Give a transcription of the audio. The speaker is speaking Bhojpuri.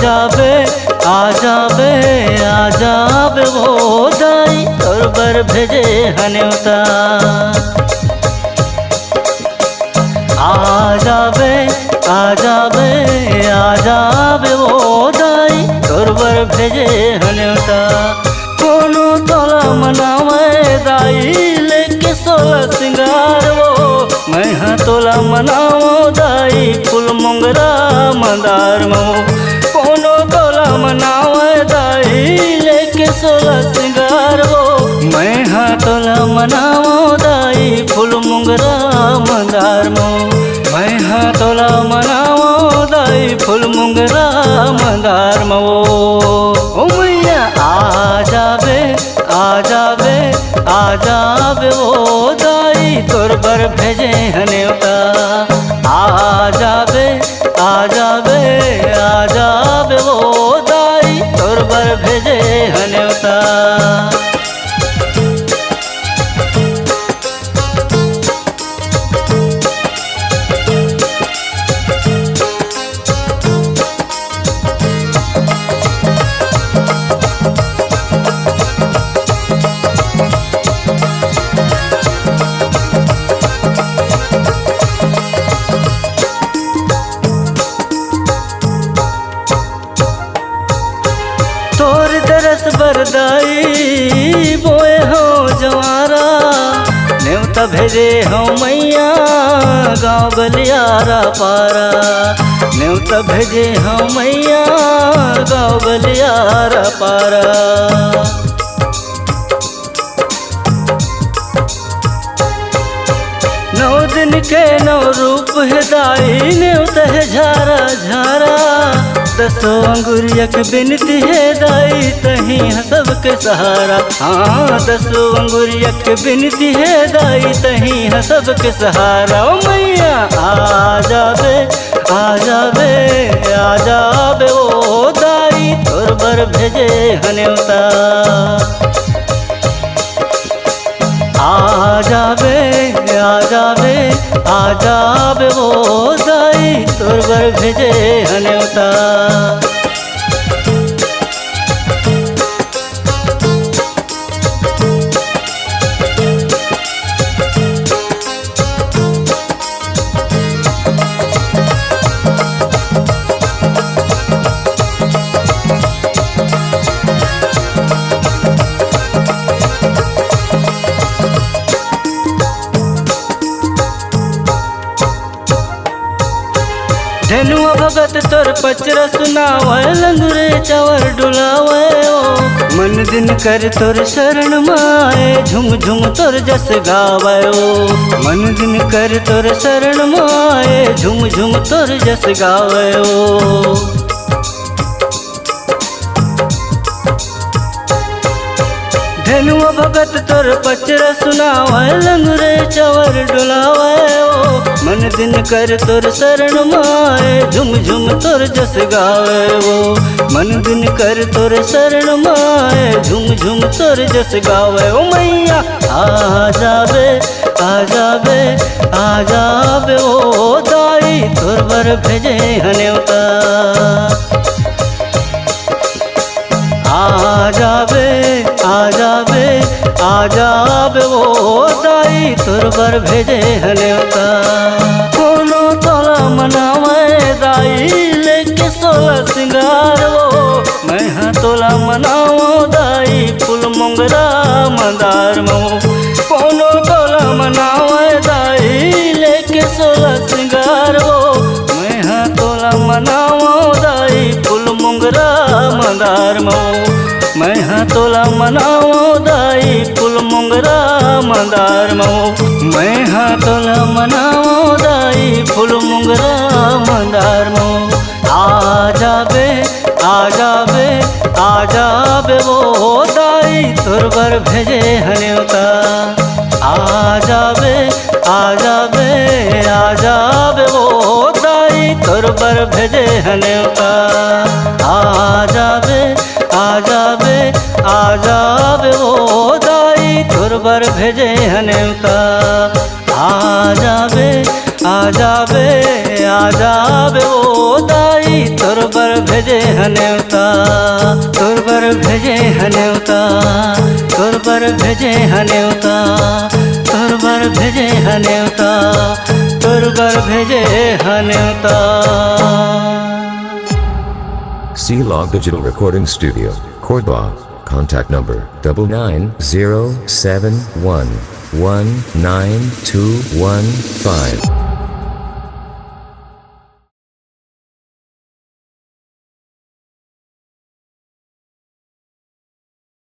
जाबे आ जाबे आ जाबे वो दाई तोर बर भेजे हन्योता। आ जाबे आ जाबे आ जाबे वो दाई तोर बर भेजे हन्योता। कोनो तोला मनावे दाई लेके सोला सिंगार वो मैं हाँ तोला मनावो दाई फूल मोंगरा मंदार मो। कोनो तोला मनावे दाई लेके सोला सिंगार वो मैं हाँ तोला मनावो दाई फूल मोंगरा मंदार मो। मैं हाँ तोला मनावो दाई फूल मोंगरा मंदार मो। ओ मैया आ जाबे आ जाबे आ जाबे वो दाई तोर बर भेजे हन्योता। आ जाबे आ जाबे आ जाबे वो दाई तोर बर भेजे हन्योता। तोर दरस बरदाई बोए हो जवारा न्योता भेजे हो मैया गाँव गलियारा पारा। न्योता भेजे हो मैया गाँव गलियारा पारा। नौ दिन के नौ रूप है दाई न्योता है झारा झारा। दसो अंगुरिया के बिनती है दाई तही सबके सहारा। हाँ दसो अंगुरिया के बिनती है दाई तही सबके सहारा। ओ मैया आ जाबे आ जाबे आ जाबे ओ दाई तोर बर भेजे हन्योता। आ जाबे आ जाबे आ जाबे वो दाई तोर बर भेजे हन्योता। धनुआ भगत तोर पचरा सुनावे लंगुरे चावर डुलावे ओ। मन दिन कर तोर शरण माए झुम झुम तोर जस गावे ओ। मन दिन कर तोर शरण माए झुम झुम तोर जस गावे ओ। धनुआ भगत तोर पचरा सुनावे लंगुरे चावर डुलावे ओ। मन दिन कर तोर शरण माए झुम झुम तोर जस गावे वो। मन दिन कर तोर शरण माए झुम झुम तोर जस गावे। ओ मैया आ जाबे आ जाबे आ जाबे ओ दाई तोर बर भेजे हन्योता। आ जाबे आ जाबे आ जाबे वो दाई तोर बर भेजे हन्योता। कोनो तोला मनावे दाई लेके सोला सिंगार वो मैं हाँ तोला मनावो दाई फूल मोंगरा मंदार मो। कोनो तोला मनावे दाई लेके सोला सिंगार वो मैं हाँ तोला मनावो दाई फूल मोंगरा मंदार मो। मैं हाँ तोला मनावो दाई फूल मोंगरा मंदार मो। मैं हाँ तोला मनावो दाई फूल मोंगरा मंदार मो। आ जाबे आ जाबे आ जाबे वो दाई तोर बर भेजे हन्योता। आ जाबे आ जाबे आ जाबे वो दाई तोर बर भेजे हन्योता। आ जाबे आ जाबे आ जाबे वो दाई तोर बर भेजे हन्योता। आ जाबे आ जावे ओ दाई तोर बर भेजे हनेवता तोर बर भेजे हनेवता तोर बर भेजे हनेवता तोर बर भेजे हनेवता तोर बर भेजे हनेवता। C-Log Digital Recording Studio, Cordoba. Contact number 99071192115.